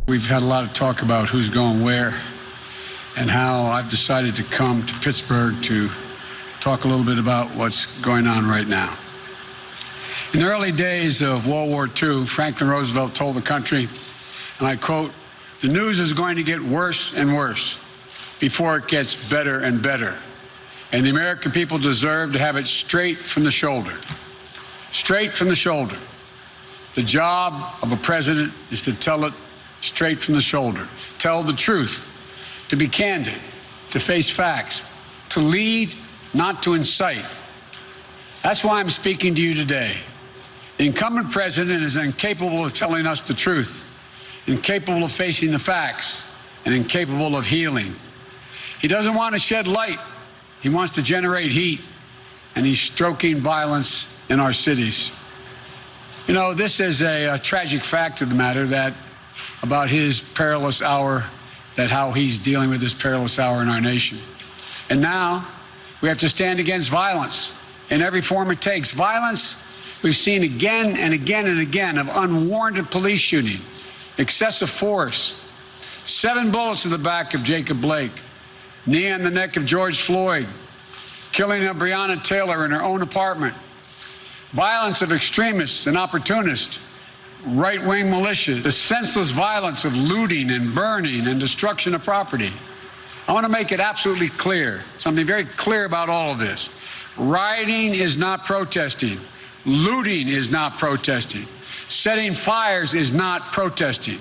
We've had a lot of talk about who's going where and how I've decided to come to Pittsburgh to talk a little bit about what's going on right now. In the early days of World War II, Franklin Roosevelt told the country, and I quote, "The news is going to get worse and worse before it gets better and better. And the American people deserve to have it straight from the shoulder." Straight from the shoulder. The job of a president is to tell it straight from the shoulder. Tell the truth, to be candid, to face facts, to lead, not to incite. That's why I'm speaking to you today. The incumbent president is incapable of telling us the truth, incapable of facing the facts, and incapable of healing. He doesn't want to shed light. He wants to generate heat, and he's stoking violence in our cities. You know, this is a tragic fact of the matter that about his perilous hour, that how he's dealing with this perilous hour in our nation. And now we have to stand against violence in every form it takes. Violence we've seen again and again and again of unwarranted police shooting, excessive force, 7 bullets in the back of Jacob Blake, knee on the neck of George Floyd, killing of Breonna Taylor in her own apartment, violence of extremists and opportunists, right-wing militia, the senseless violence of looting and burning and destruction of property. I want to make it absolutely clear, something very clear about all of this. Rioting is not protesting. Looting is not protesting. Setting fires is not protesting.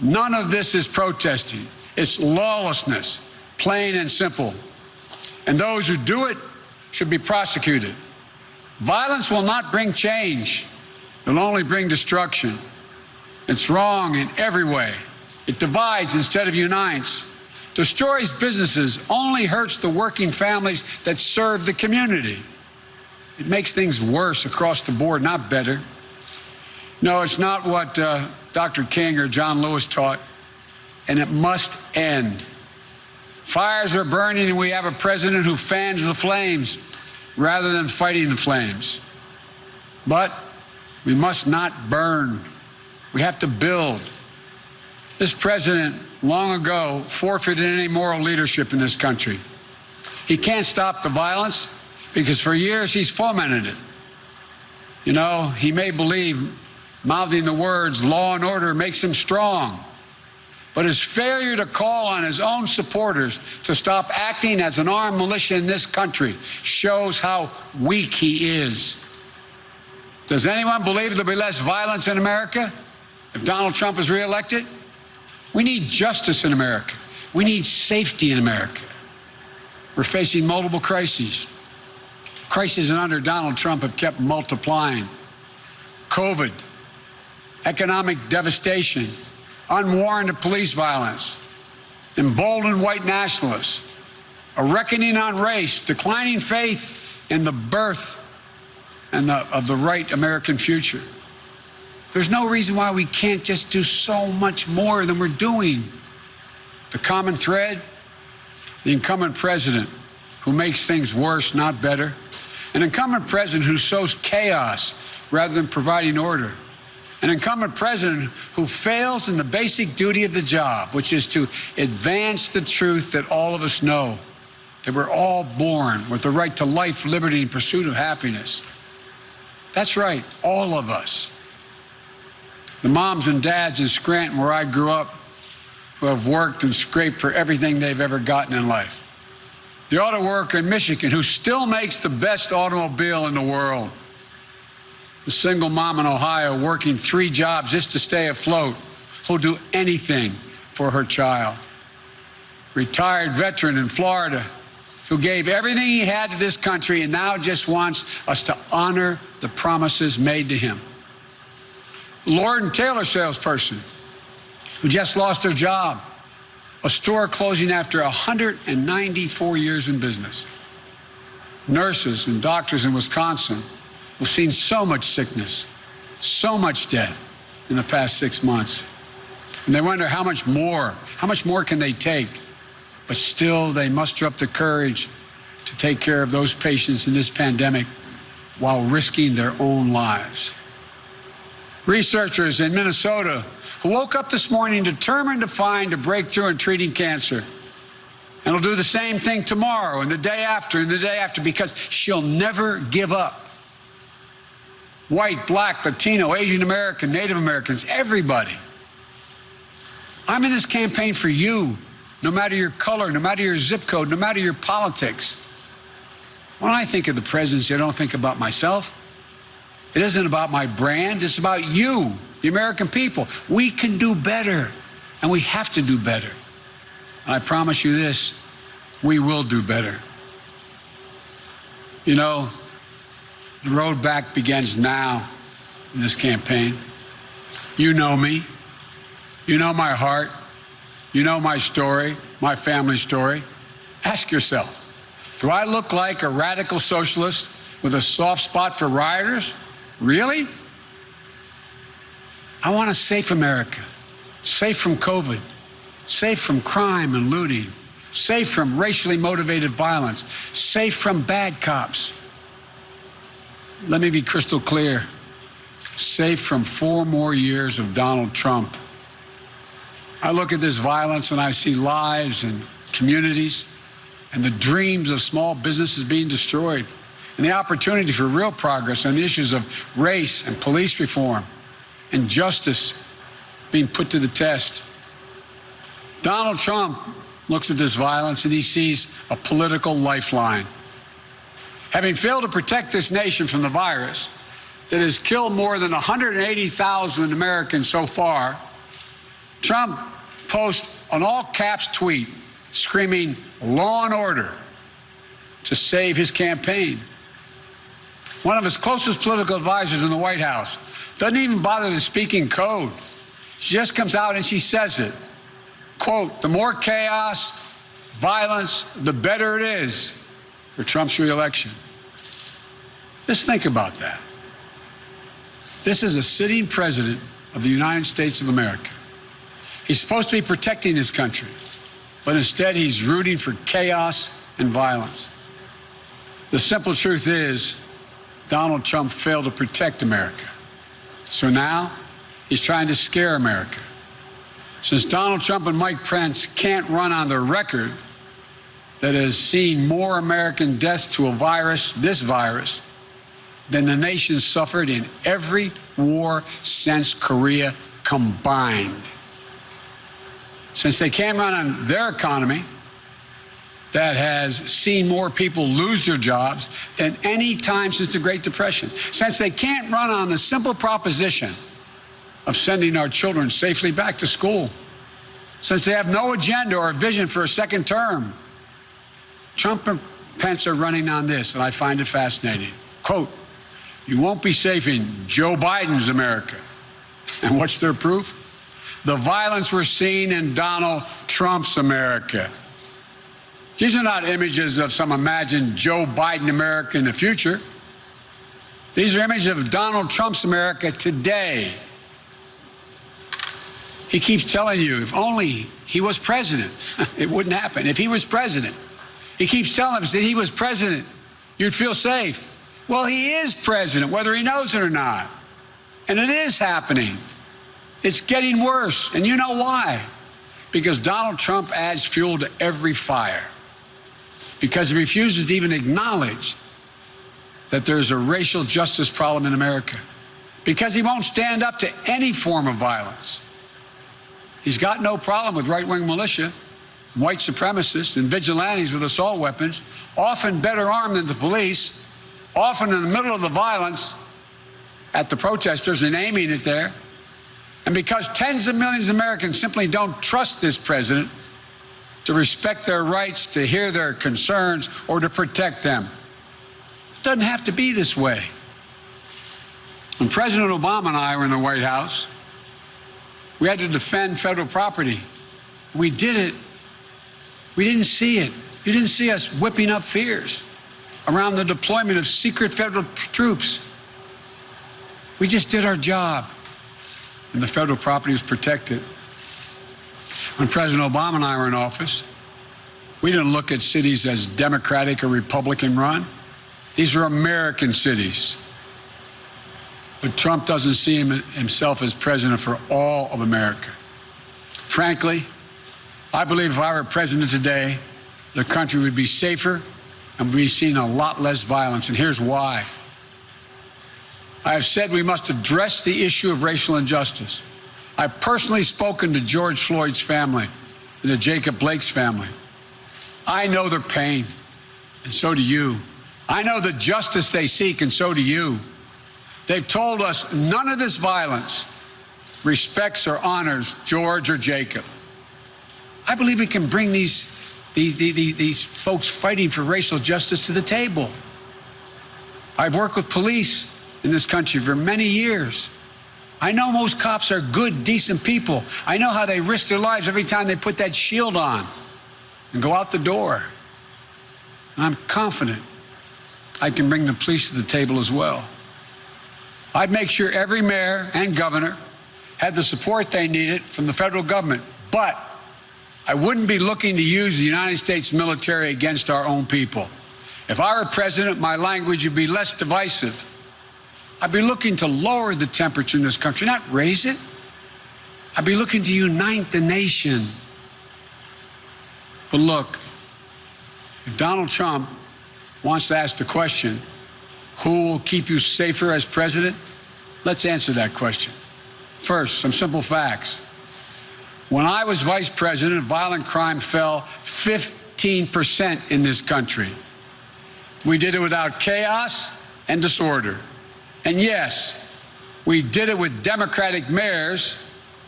None of this is protesting. It's lawlessness, plain and simple. And those who do it should be prosecuted. Violence will not bring change. It'll only bring destruction. It's wrong in every way. It divides instead of unites. Destroys businesses, only hurts the working families that serve the community. It makes things worse across the board, not better. No, it's not what Dr. King or John Lewis taught, and it must end. Fires are burning, and we have a president who fans the flames rather than fighting the flames. But we must not burn. We have to build. This president, long ago, forfeited any moral leadership in this country. He can't stop the violence because for years he's fomented it. You know, he may believe mouthing the words law and order makes him strong, but his failure to call on his own supporters to stop acting as an armed militia in this country shows how weak he is. Does anyone believe there'll be less violence in America if Donald Trump is reelected? We need justice in America. We need safety in America. We're facing multiple crises. Crises under Donald Trump have kept multiplying. COVID, economic devastation, unwarranted police violence, emboldened white nationalists, a reckoning on race, declining faith in the birth of the right American future. There's no reason why we can't just do so much more than we're doing. The common thread, the incumbent president who makes things worse, not better. An incumbent president who sows chaos rather than providing order. An incumbent president who fails in the basic duty of the job, which is to advance the truth that all of us know, that we're all born with the right to life, liberty, and pursuit of happiness. That's right, all of us. The moms and dads in Scranton, where I grew up, who have worked and scraped for everything they've ever gotten in life. The auto worker in Michigan who still makes the best automobile in the world. The single mom in Ohio working 3 jobs just to stay afloat, who'll do anything for her child. Retired veteran in Florida who gave everything he had to this country and now just wants us to honor the promises made to him. Lord & Taylor salesperson who just lost their job, a store closing after 194 years in business. Nurses and doctors in Wisconsin who've seen so much sickness, so much death in the past 6 months. And they wonder how much more can they take? But still, they muster up the courage to take care of those patients in this pandemic while risking their own lives. Researchers in Minnesota who woke up this morning determined to find a breakthrough in treating cancer. And will do the same thing tomorrow and the day after and the day after, because she'll never give up. White, black, Latino, Asian American, Native Americans, everybody. I'm in this campaign for you, no matter your color, no matter your zip code, no matter your politics. When I think of the presidency, I don't think about myself. It isn't about my brand, it's about you, the American people. We can do better, and we have to do better. And I promise you this, we will do better. You know, the road back begins now in this campaign. You know me. You know my heart. You know my story, my family story. Ask yourself, do I look like a radical socialist with a soft spot for rioters? Really? I want a safe America, safe from COVID, safe from crime and looting, safe from racially motivated violence, safe from bad cops. Let me be crystal clear, safe from 4 more years of Donald Trump. I look at this violence and I see lives and communities and the dreams of small businesses being destroyed, and the opportunity for real progress on the issues of race and police reform and justice being put to the test. Donald Trump looks at this violence and he sees a political lifeline. Having failed to protect this nation from the virus that has killed more than 180,000 Americans so far, Trump posts an all-caps tweet screaming law and order to save his campaign. One of his closest political advisors in the White House doesn't even bother to speak in code. She just comes out and she says it. Quote, the more chaos, violence, the better it is for Trump's reelection. Just think about that. This is a sitting president of the United States of America. He's supposed to be protecting his country, but instead he's rooting for chaos and violence. The simple truth is, Donald Trump failed to protect America. So now he's trying to scare America. Since Donald Trump and Mike Pence can't run on their record that has seen more American deaths to a virus, this virus, than the nation suffered in every war since Korea combined. Since they can't run on their economy that has seen more people lose their jobs than any time since the Great Depression. Since they can't run on the simple proposition of sending our children safely back to school. Since they have no agenda or vision for a second term. Trump and Pence are running on this, and I find it fascinating. Quote, you won't be safe in Joe Biden's America. And what's their proof? The violence we're seeing in Donald Trump's America. These are not images of some imagined Joe Biden America in the future. These are images of Donald Trump's America today. He keeps telling you, if only he was president, it wouldn't happen. If he was president, he keeps telling us that he was president, you'd feel safe. Well, he is president, whether he knows it or not. And it is happening. It's getting worse. And you know why? Because Donald Trump adds fuel to every fire. Because he refuses to even acknowledge that there's a racial justice problem in America. Because he won't stand up to any form of violence. He's got no problem with right-wing militia, white supremacists, and vigilantes with assault weapons, often better armed than the police, often in the middle of the violence at the protesters and aiming it there. And because tens of millions of Americans simply don't trust this president to respect their rights, to hear their concerns, or to protect them. It doesn't have to be this way. When President Obama and I were in the White House, we had to defend federal property. We did it. We didn't see it. You didn't see us whipping up fears around the deployment of secret federal troops. We just did our job, and the federal property was protected. When President Obama and I were in office, we didn't look at cities as Democratic or Republican run. These are American cities. But Trump doesn't see himself as president for all of America. Frankly, I believe if I were president today, the country would be safer and we'd be seeing a lot less violence. And here's why. I have said we must address the issue of racial injustice. I've personally spoken to George Floyd's family and to Jacob Blake's family. I know their pain, and so do you. I know the justice they seek, and so do you. They've told us none of this violence respects or honors George or Jacob. I believe we can bring these folks fighting for racial justice to the table. I've worked with police in this country for many years. I know most cops are good, decent people. I know how they risk their lives every time they put that shield on and go out the door. And I'm confident I can bring the police to the table as well. I'd make sure every mayor and governor had the support they needed from the federal government, but I wouldn't be looking to use the United States military against our own people. If I were president, my language would be less divisive. I'd be looking to lower the temperature in this country, not raise it. I'd be looking to unite the nation. But look, if Donald Trump wants to ask the question, who will keep you safer as president? Let's answer that question. First, some simple facts. When I was vice president, violent crime fell 15% in this country. We did it without chaos and disorder. And yes, we did it with Democratic mayors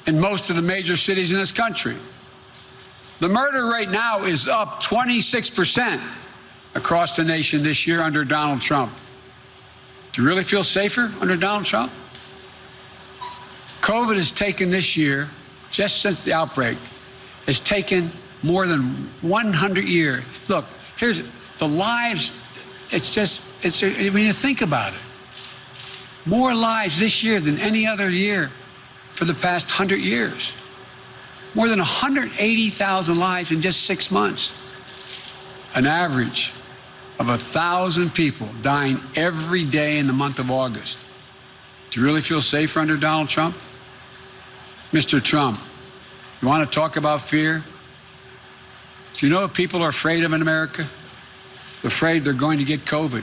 in most of the major cities in this country. The murder rate now is up 26% across the nation this year under Donald Trump. Do you really feel safer under Donald Trump? COVID has taken this year, just since the outbreak, has taken more than 100 years. Look, here's the lives, when you think about it, more lives this year than any other year for the past 100 years. More than 180,000 lives in just 6 months. An average of 1,000 people dying every day in the month of August. Do you really feel safer under Donald Trump? Mr. Trump, you want to talk about fear? Do you know what people are afraid of in America? They're afraid they're going to get COVID.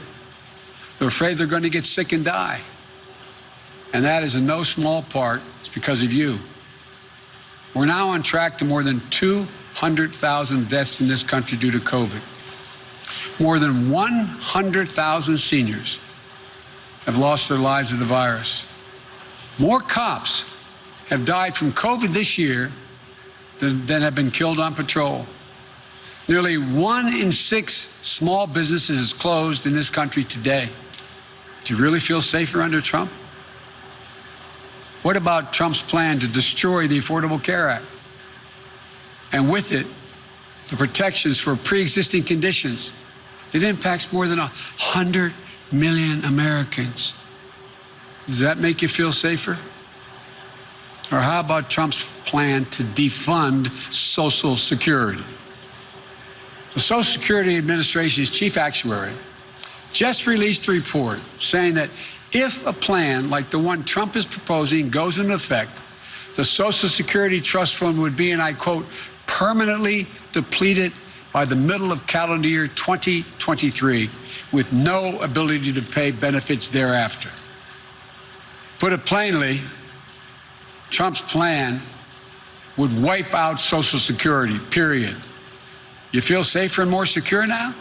They're afraid they're going to get sick and die. And that is in no small part, it's because of you. We're now on track to more than 200,000 deaths in this country due to COVID. More than 100,000 seniors have lost their lives to the virus. More cops have died from COVID this year than have been killed on patrol. Nearly 1 in 6 small businesses is closed in this country today. Do you really feel safer under Trump? What about Trump's plan to destroy the Affordable Care Act? And with it, the protections for pre-existing conditions that impacts more than 100 million Americans. Does that make you feel safer? Or how about Trump's plan to defund Social Security? The Social Security Administration's chief actuary just released a report saying that if a plan like the one Trump is proposing goes into effect, the Social Security Trust Fund would be, and I quote, permanently depleted by the middle of calendar year 2023, with no ability to pay benefits thereafter. Put it plainly, Trump's plan would wipe out Social Security, period. You feel safer and more secure now?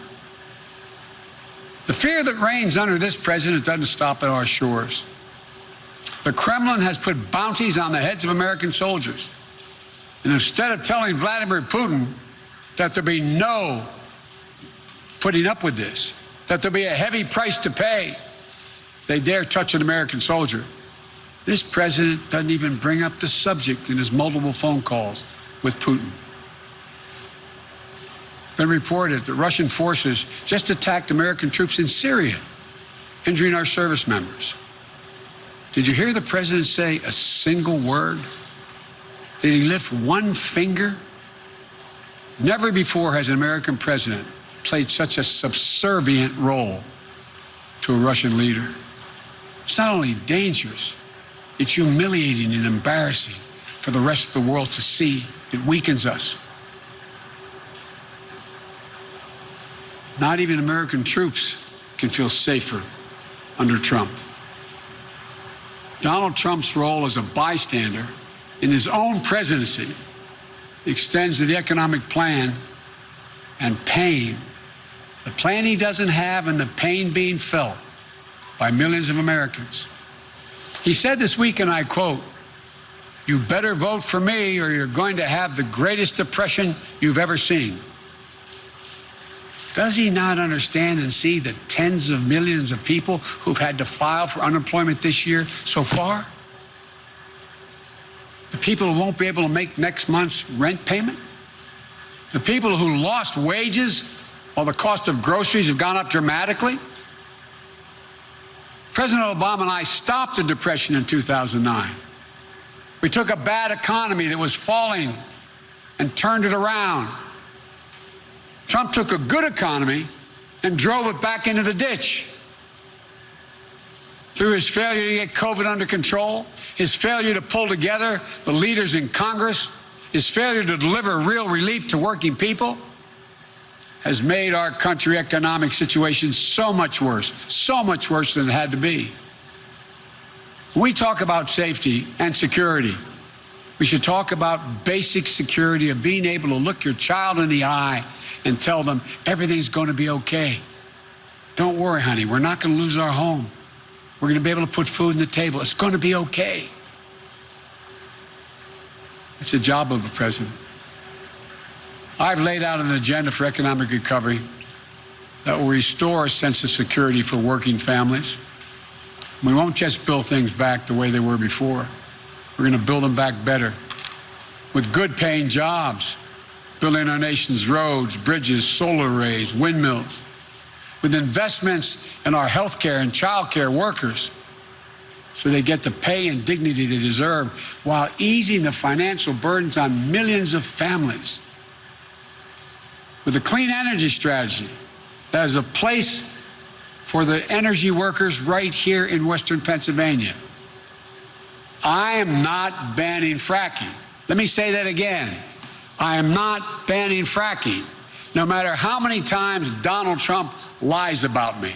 The fear that reigns under this president doesn't stop at our shores. The Kremlin has put bounties on the heads of American soldiers. And instead of telling Vladimir Putin that there'll be no putting up with this, that there'll be a heavy price to pay if they dare touch an American soldier, this president doesn't even bring up the subject in his multiple phone calls with Putin. Been reported that Russian forces just attacked American troops in Syria, injuring our service members. Did you hear the president say a single word? Did he lift one finger? Never before has an American president played such a subservient role to a Russian leader. It's not only dangerous, it's humiliating and embarrassing for the rest of the world to see. It weakens us. Not even American troops can feel safer under Trump. Donald Trump's role as a bystander in his own presidency extends to the economic plan and pain, the plan he doesn't have and the pain being felt by millions of Americans. He said this week, and I quote, "You better vote for me or you're going to have the greatest depression you've ever seen." Does he not understand and see the tens of millions of people who've had to file for unemployment this year so far? The people who won't be able to make next month's rent payment? The people who lost wages while the cost of groceries have gone up dramatically? President Obama and I stopped the Depression in 2009. We took a bad economy that was falling and turned it around. Trump took a good economy and drove it back into the ditch. Through his failure to get COVID under control, his failure to pull together the leaders in Congress, his failure to deliver real relief to working people, has made our country economic situation so much worse than it had to be. When we talk about safety and security, we should talk about basic security of being able to look your child in the eye and tell them everything's going to be okay. Don't worry, honey, we're not going to lose our home. We're going to be able to put food on the table. It's going to be okay. It's the job of the president. I've laid out an agenda for economic recovery that will restore a sense of security for working families. We won't just build things back the way they were before. We're going to build them back better with good-paying jobs, building our nation's roads, bridges, solar arrays, windmills, with investments in our health care and child care workers so they get the pay and dignity they deserve while easing the financial burdens on millions of families. With a clean energy strategy that is a place for the energy workers right here in Western Pennsylvania. I am not banning fracking. Let me say that again. I am not banning fracking, no matter how many times Donald Trump lies about me.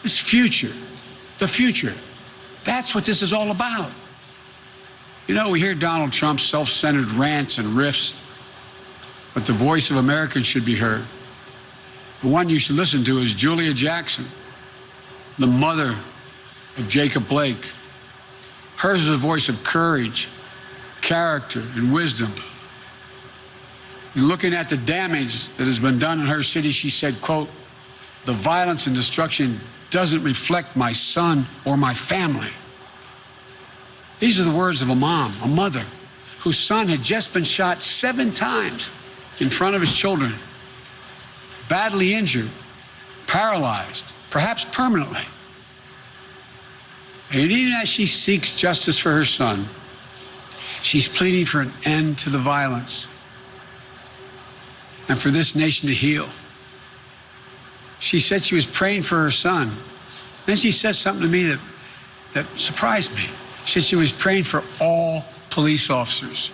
This future, the future, that's what this is all about. You know, we hear Donald Trump's self-centered rants and riffs, but the voice of Americans should be heard. The one you should listen to is Julia Jackson, the mother of Jacob Blake. Hers is a voice of courage, character, and wisdom. In looking at the damage that has been done in her city, she said, quote, "The violence and destruction doesn't reflect my son or my family." These are the words of a mom, a mother, whose son had just been shot 7 times in front of his children, badly injured, paralyzed, perhaps permanently. And even as she seeks justice for her son, she's pleading for an end to the violence and for this nation to heal. She said she was praying for her son. Then she said something to me that surprised me. She said she was praying for all police officers.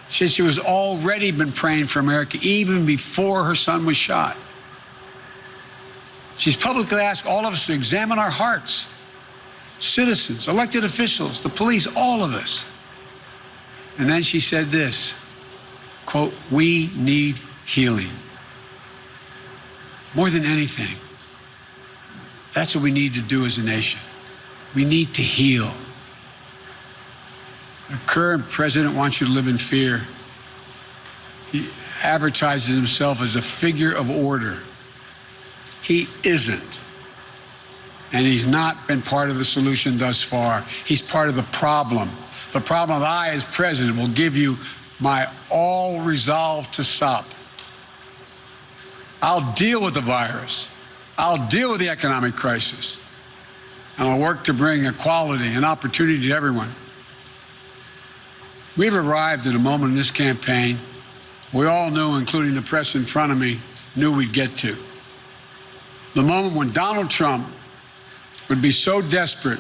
She said she was already been praying for America even before her son was shot. She's publicly asked all of us to examine our hearts. Citizens, elected officials, the police, all of us. And then she said this, quote, "We need healing. More than anything, that's what we need to do as a nation. We need to heal. The current president wants you to live in fear. He advertises himself as a figure of order. He isn't. And he's not been part of the solution thus far. He's part of the problem. The problem that I, as president, will give you my all resolve to stop. I'll deal with the virus. I'll deal with the economic crisis. And I'll work to bring equality and opportunity to everyone. We've arrived at a moment in this campaign we all knew, including the press in front of me, knew we'd get to. The moment when Donald Trump would be so desperate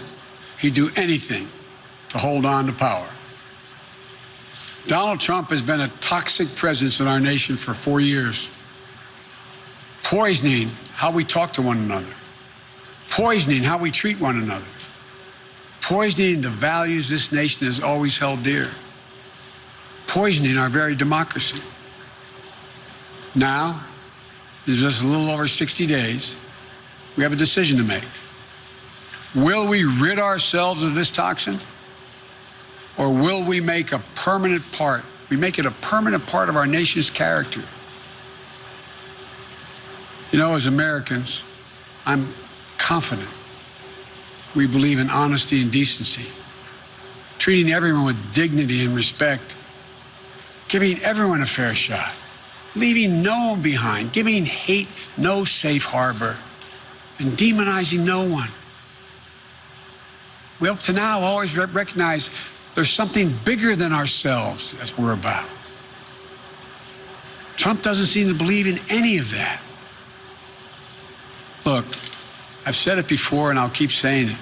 he'd do anything to hold on to power. Donald Trump has been a toxic presence in our nation for 4 years, poisoning how we talk to one another, poisoning how we treat one another, poisoning the values this nation has always held dear, poisoning our very democracy. Now, in just a little over 60 days, we have a decision to make. Will we rid ourselves of this toxin? Or will we make it a permanent part of our nation's character? You know, as Americans, I'm confident we believe in honesty and decency, treating everyone with dignity and respect, giving everyone a fair shot, leaving no one behind, giving hate no safe harbor, and demonizing no one. We up to now always recognize there's something bigger than ourselves as we're about. Trump doesn't seem to believe in any of that. Look, I've said it before and I'll keep saying it.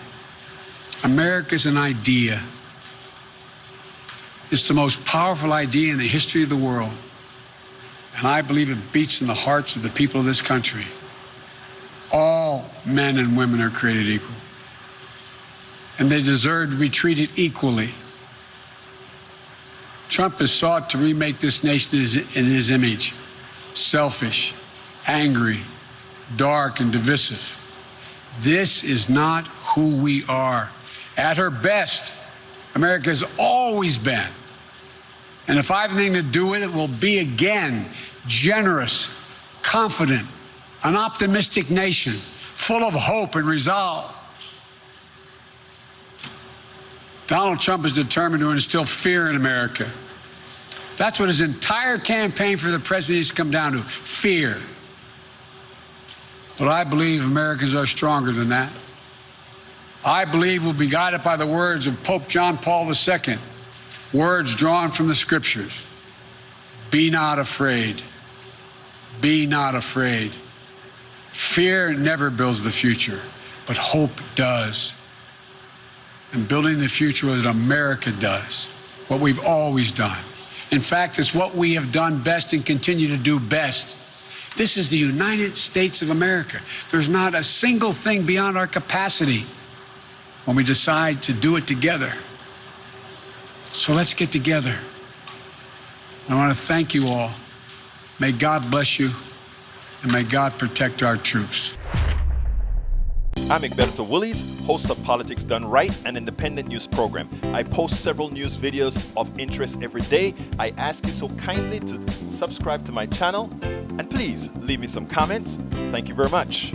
America's an idea. It's the most powerful idea in the history of the world. And I believe it beats in the hearts of the people of this country. All men and women are created equal. And they deserve to be treated equally. Trump has sought to remake this nation in his image, selfish, angry, dark, and divisive. This is not who we are. At her best, America has always been, and if I have anything to do with it, will be again generous, confident, an optimistic nation, full of hope and resolve. Donald Trump is determined to instill fear in America. That's what his entire campaign for the presidency has come down to, fear. But I believe Americans are stronger than that. I believe we'll be guided by the words of Pope John Paul II, words drawn from the scriptures. Be not afraid. Be not afraid. Fear never builds the future, but hope does. And building the future is what America does, what we've always done. In fact, it's what we have done best and continue to do best. This is the United States of America. There's not a single thing beyond our capacity when we decide to do it together. So let's get together. I want to thank you all. May God bless you, and may God protect our troops. I'm Egberto Willies, host of Politics Done Right, an independent news program. I post several news videos of interest every day. I ask you so kindly to subscribe to my channel, and please leave me some comments. Thank you very much.